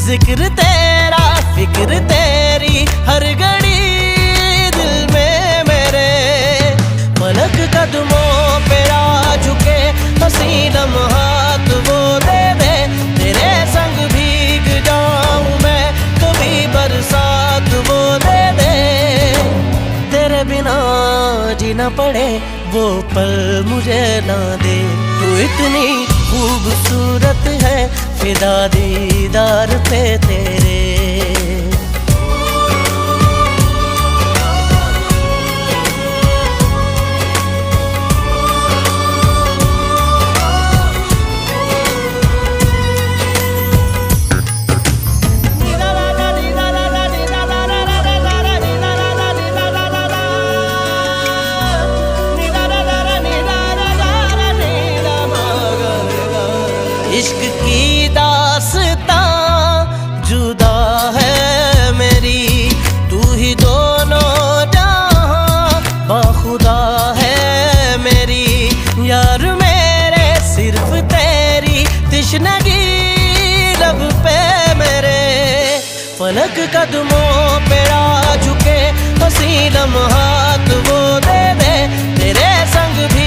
जिक्र तेरा फिक्र तेरी हर घड़ी दिल में मेरे। पलक कदमों पे आ झुके हंसी लम्हात वो दे दे। तेरे संग भीग जाऊं मैं कभी बरसात वो दे दे। तेरे बिना जीना पड़े वो पल मुझे ना दे। तू इतनी खूबसूरत है फिदा दीदार पे तेरे। इश्क की दास्तां जुदा है मेरी। तू ही दोनों जहां बाखुदा है मेरी। यार मेरे सिर्फ तेरी तिश्नगी लब पे मेरे। फलक कदमों पे आ झुके हंसी लम्हात वो दे दे। तेरे संग भी